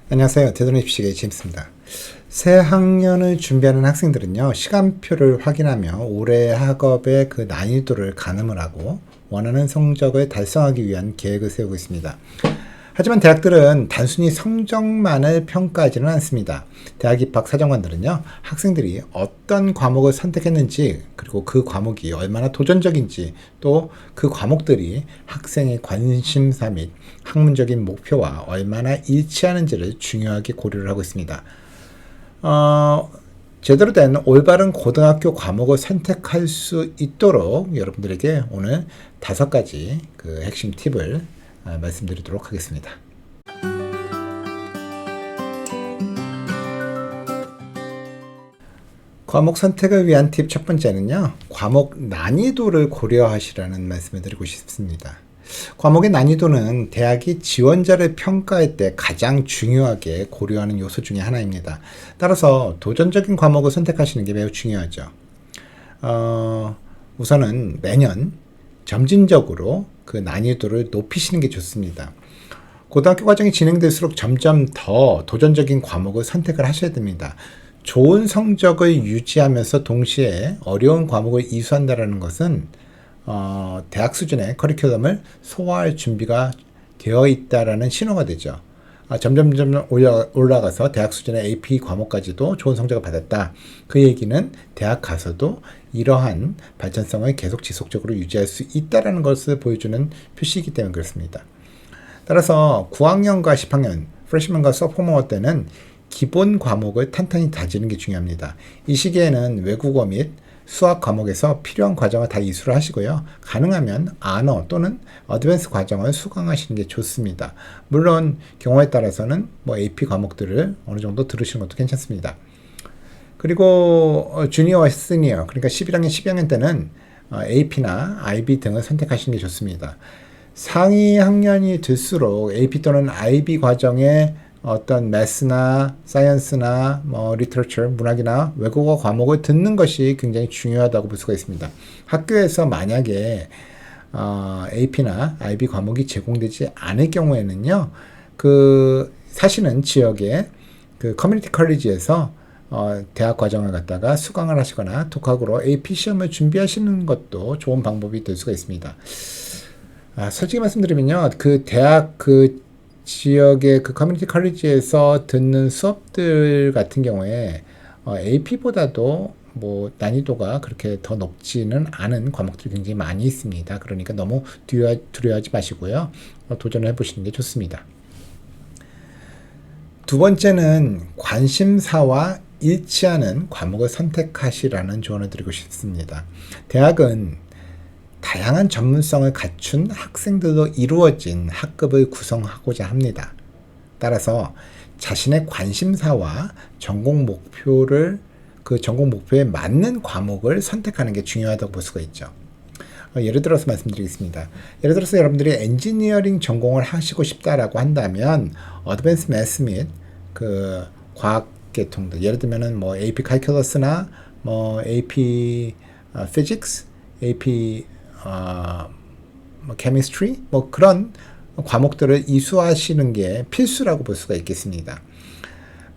안녕하세요. 되돌림 입시의 제임스입니다. 새 학년을 준비하는 학생들은요, 시간표를 확인하며 올해 학업의 그 난이도를 가늠을 하고 원하는 성적을 달성하기 위한 계획을 세우고 있습니다. 하지만 대학들은 단순히 성적만을 평가하지는 않습니다. 대학 입학 사정관들은요, 학생들이 어떤 과목을 선택했는지, 그리고 그 과목이 얼마나 도전적인지, 또 그 과목들이 학생의 관심사 및 학문적인 목표와 얼마나 일치하는지를 중요하게 고려를 하고 있습니다. 제대로 된 올바른 고등학교 과목을 선택할 수 있도록 여러분들에게 오늘 5가지 그 핵심 팁을 말씀드리도록 하겠습니다. 과목 선택을 위한 팁 첫 번째는요, 과목 난이도를 고려하시라는 말씀을 드리고 싶습니다. 과목의 난이도는 대학이 지원자를 평가할 때 가장 중요하게 고려하는 요소 중에 하나입니다. 따라서 도전적인 과목을 선택하시는 게 매우 중요하죠. 우선은 매년 점진적으로 그 난이도를 높이시는 게 좋습니다. 고등학교 과정이 진행될수록 점점 더 도전적인 과목을 선택을 하셔야 됩니다. 좋은 성적을 유지하면서 동시에 어려운 과목을 이수한다는 것은 대학 수준의 커리큘럼을 소화할 준비가 되어 있다라는 신호가 되죠. 점점 올라가서 대학 수준의 AP 과목까지도 좋은 성적을 받았다. 그 얘기는 대학 가서도 이러한 발전성을 계속 지속적으로 유지할 수 있다는 것을 보여주는 표시이기 때문에 그렇습니다. 따라서 9학년과 10학년, 프레시먼과 소포머 때는 기본 과목을 탄탄히 다지는 게 중요합니다. 이 시기에는 외국어 및 수학 과목에서 필요한 과정을 다 이수를 하시고요. 가능하면 언어 또는 어드밴스 과정을 수강하시는 게 좋습니다. 물론 경우에 따라서는 AP 과목들을 어느 정도 들으시는 것도 괜찮습니다. 그리고 주니어와 시니어, 그러니까 11학년, 12학년 때는 AP나 IB 등을 선택하시는 게 좋습니다. 상위 학년이 들수록 AP 또는 IB 과정에 어떤 매스나 사이언스나 리터처, 문학이나 외국어 과목을 듣는 것이 굉장히 중요하다고 볼 수가 있습니다. 학교에서 만약에 AP나 IB 과목이 제공되지 않을 경우에는요, 그 사시는 지역의 그 커뮤니티 컬리지에서 대학 과정을 갖다가 수강을 하시거나 독학으로 AP 시험을 준비하시는 것도 좋은 방법이 될 수가 있습니다. 솔직히 말씀드리면요, 그 대학 그 지역의 그 커뮤니티 컬리지에서 듣는 수업들 같은 경우에 AP보다도 난이도가 그렇게 더 높지는 않은 과목들이 굉장히 많이 있습니다. 그러니까 너무 두려워하지 마시고요. 도전을 해보시는 게 좋습니다. 두 번째는 관심사와 일치하는 과목을 선택하시라는 조언을 드리고 싶습니다. 대학은 다양한 전문성을 갖춘 학생들로 이루어진 학급을 구성하고자 합니다. 따라서 자신의 관심사와 전공 목표에 맞는 과목을 선택하는 게 중요하다고 볼 수가 있죠. 예를 들어서 말씀드리겠습니다. 예를 들어서 여러분들이 엔지니어링 전공을 하시고 싶다라고 한다면 어드밴스 매스 및 그 과학 계통들, 예를 들면은 AP 칼큘러스나 AP 피직스, AP chemistry 그런 과목들을 이수하시는 게 필수라고 볼 수가 있겠습니다.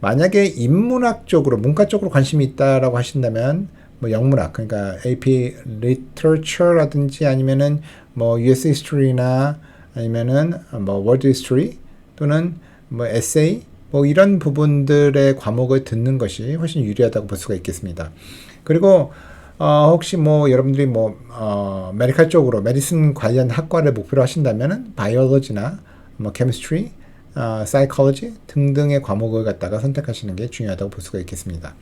만약에 인문학 쪽으로 문과 쪽으로 관심이 있다라고 하신다면 영문학, 그러니까 AP literature라든지 아니면은 US history나 아니면은 world history 또는 essay 이런 부분들의 과목을 듣는 것이 훨씬 유리하다고 볼 수가 있겠습니다. 그리고 혹시 여러분들이 메디컬 쪽으로 메디슨 관련 학과를 목표로 하신다면은 바이올로지나 케미스트리, 사이콜로지 등등의 과목을 갖다가 선택하시는 게 중요하다고 볼 수가 있겠습니다.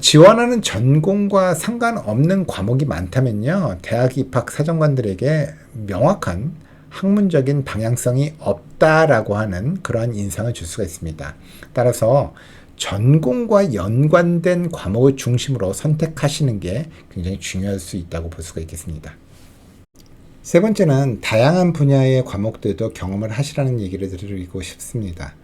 지원하는 전공과 상관없는 과목이 많다면요, 대학 입학 사정관들에게 명확한 학문적인 방향성이 없다라고 하는 그러한 인상을 줄 수가 있습니다. 따라서 전공과 연관된 과목을 중심으로 선택하시는 게 굉장히 중요할 수 있다고 볼 수가 있겠습니다. 세 번째는 다양한 분야의 과목들도 경험을 하시라는 얘기를 드리고 싶습니다.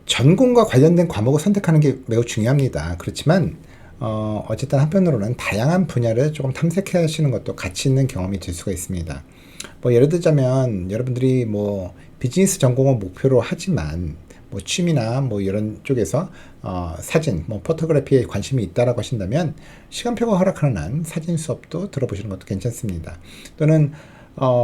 전공과 관련된 과목을 선택하는 게 매우 중요합니다. 그렇지만 어쨌든 한편으로는 다양한 분야를 조금 탐색해 하시는 것도 가치 있는 경험이 될 수가 있습니다. 예를 들자면 여러분들이 비즈니스 전공을 목표로 하지만 뭐 취미나 뭐 이런 쪽에서 사진, 뭐 포토그래피에 관심이 있다라고 하신다면 시간표가 허락하는 한 사진 수업도 들어보시는 것도 괜찮습니다. 또는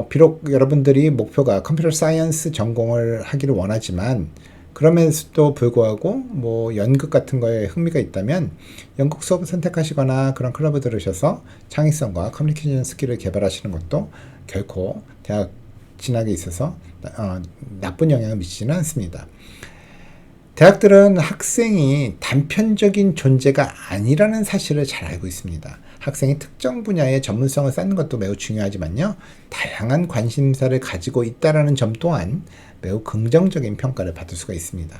비록 여러분들이 목표가 컴퓨터 사이언스 전공을 하기를 원하지만 그럼에도 불구하고 뭐 연극 같은 거에 흥미가 있다면 연극 수업을 선택하시거나 그런 클럽을 들으셔서 창의성과 커뮤니케이션 스킬을 개발하시는 것도 결코 대학 진학에 있어서 나쁜 영향을 미치지는 않습니다. 대학들은 학생이 단편적인 존재가 아니라는 사실을 잘 알고 있습니다. 학생이 특정 분야의 전문성을 쌓는 것도 매우 중요하지만요. 다양한 관심사를 가지고 있다는 점 또한 매우 긍정적인 평가를 받을 수가 있습니다.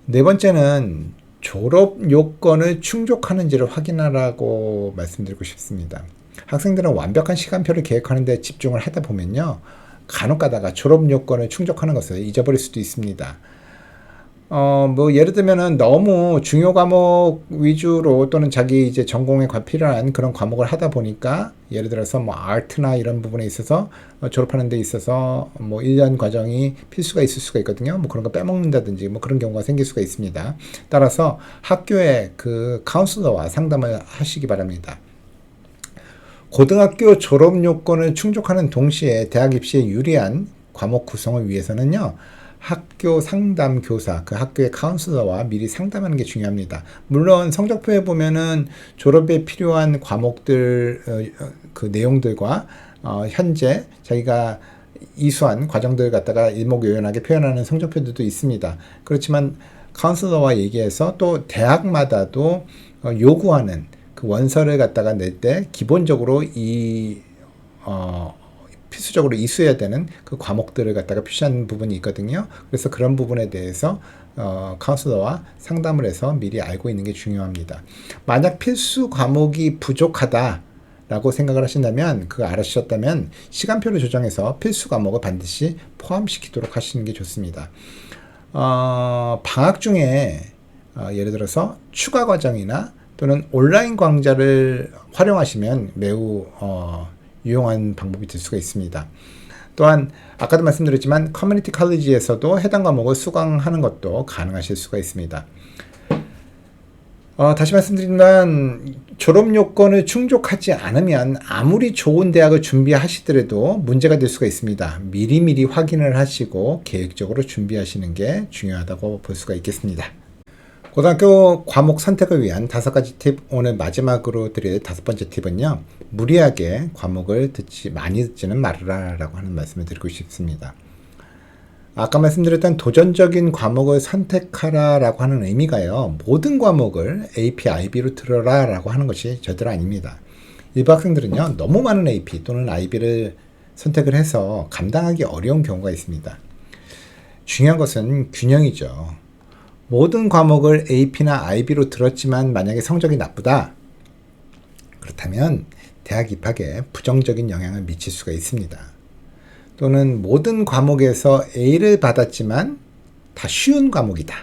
네 번째는 졸업 요건을 충족하는지를 확인하라고 말씀드리고 싶습니다. 학생들은 완벽한 시간표를 계획하는 데 집중을 하다 보면요. 간혹 가다가 졸업 요건을 충족하는 것을 잊어버릴 수도 있습니다. 뭐 예를 들면은 너무 중요 과목 위주로 또는 자기 이제 전공에 필요한 그런 과목을 하다 보니까 예를 들어서 뭐 아트나 이런 부분에 있어서 졸업하는 데 있어서 뭐 1년 과정이 필수가 있을 수가 있거든요. 뭐 그런 거 빼먹는다든지 뭐 그런 경우가 생길 수가 있습니다. 따라서 학교에 그 카운슬러와 상담을 하시기 바랍니다. 고등학교 졸업 요건을 충족하는 동시에 대학 입시에 유리한 과목 구성을 위해서는요. 학교 상담 교사, 그 학교의 카운슬러와 미리 상담하는 게 중요합니다. 물론 성적표에 보면은 졸업에 필요한 과목들 그 내용들과 현재 자기가 이수한 과정들 갖다가 일목요연하게 표현하는 성적표들도 있습니다. 그렇지만 카운슬러와 얘기해서 또 대학마다도 요구하는 그 원서를 갖다가 낼 때 기본적으로 필수적으로 이수해야 되는 그 과목들을 갖다가 표시하는 부분이 있거든요. 그래서 그런 부분에 대해서 카운슬러와 상담을 해서 미리 알고 있는 게 중요합니다. 만약 필수 과목이 부족하다라고 생각을 하신다면, 그거 알아주셨다면 시간표를 조정해서 필수 과목을 반드시 포함시키도록 하시는 게 좋습니다. 방학 중에 예를 들어서 추가 과정이나 또는 온라인 강좌를 활용하시면 매우 유용한 방법이 될 수가 있습니다. 또한 아까도 말씀드렸지만 커뮤니티 칼리지에서도 해당 과목을 수강하는 것도 가능하실 수가 있습니다. 다시 말씀드리면 졸업 요건을 충족하지 않으면 아무리 좋은 대학을 준비하시더라도 문제가 될 수가 있습니다. 미리미리 확인을 하시고 계획적으로 준비하시는 게 중요하다고 볼 수가 있겠습니다. 고등학교 과목 선택을 위한 5가지 팁, 오늘 마지막으로 드릴 5번째 팁은요. 무리하게 과목을 많이 듣지는 말아라 라고 하는 말씀을 드리고 싶습니다. 아까 말씀드렸던 도전적인 과목을 선택하라 라고 하는 의미가요. 모든 과목을 AP, IB로 들어라 라고 하는 것이 절대로 아닙니다. 일부 학생들은요. 너무 많은 AP 또는 IB를 선택을 해서 감당하기 어려운 경우가 있습니다. 중요한 것은 균형이죠. 모든 과목을 AP나 IB로 들었지만 만약에 성적이 나쁘다. 그렇다면 대학 입학에 부정적인 영향을 미칠 수가 있습니다. 또는 모든 과목에서 A를 받았지만 다 쉬운 과목이다.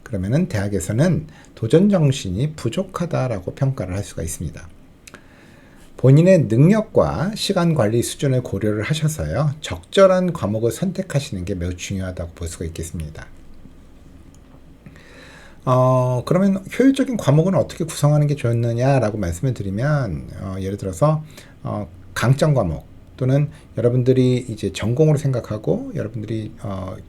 그러면은 대학에서는 도전 정신이 부족하다라고 평가를 할 수가 있습니다. 본인의 능력과 시간 관리 수준을 고려를 하셔서요. 적절한 과목을 선택하시는 게 매우 중요하다고 볼 수가 있겠습니다. 그러면 효율적인 과목은 어떻게 구성하는 게 좋느냐라고 말씀을 드리면, 예를 들어서, 강점 과목 또는 여러분들이 이제 전공으로 생각하고 여러분들이,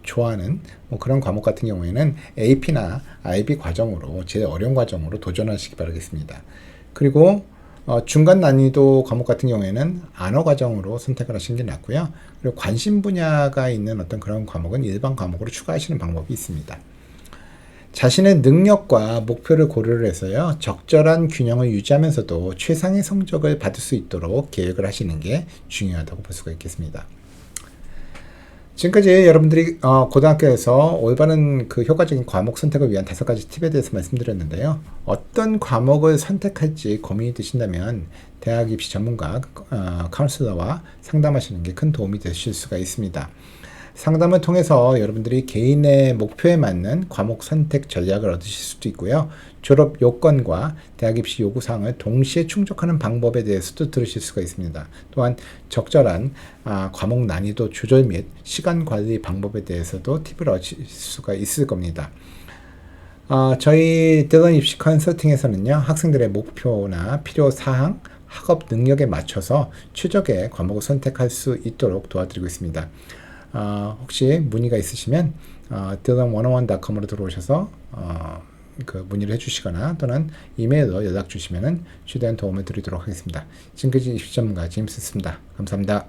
좋아하는 뭐 그런 과목 같은 경우에는 AP나 IB 과정으로, 제일 어려운 과정으로 도전하시기 바라겠습니다. 그리고, 중간 난이도 과목 같은 경우에는 안어 과정으로 선택을 하시는 게 낫고요. 그리고 관심 분야가 있는 어떤 그런 과목은 일반 과목으로 추가하시는 방법이 있습니다. 자신의 능력과 목표를 고려를 해서요. 적절한 균형을 유지하면서도 최상의 성적을 받을 수 있도록 계획을 하시는 게 중요하다고 볼 수가 있겠습니다. 지금까지 여러분들이 고등학교에서 올바른 그 효과적인 과목 선택을 위한 5가지 팁에 대해서 말씀드렸는데요. 어떤 과목을 선택할지 고민이 되신다면 대학 입시 전문가 카운슬러와 상담하시는 게 큰 도움이 되실 수가 있습니다. 상담을 통해서 여러분들이 개인의 목표에 맞는 과목 선택 전략을 얻으실 수도 있고요. 졸업 요건과 대학 입시 요구사항을 동시에 충족하는 방법에 대해서도 들으실 수가 있습니다. 또한 적절한 과목 난이도 조절 및 시간 관리 방법에 대해서도 팁을 얻으실 수가 있을 겁니다. 저희 딜런 입시 컨설팅에서는요, 학생들의 목표나 필요사항, 학업 능력에 맞춰서 최적의 과목을 선택할 수 있도록 도와드리고 있습니다. 혹시 문의가 있으시면 dillon101.com으로 들어오셔서 그 문의를 해주시거나 또는 이메일로 연락 주시면 최대한 도움을 드리도록 하겠습니다. 지금까지 입시 전문가 제임스였습니다. 감사합니다.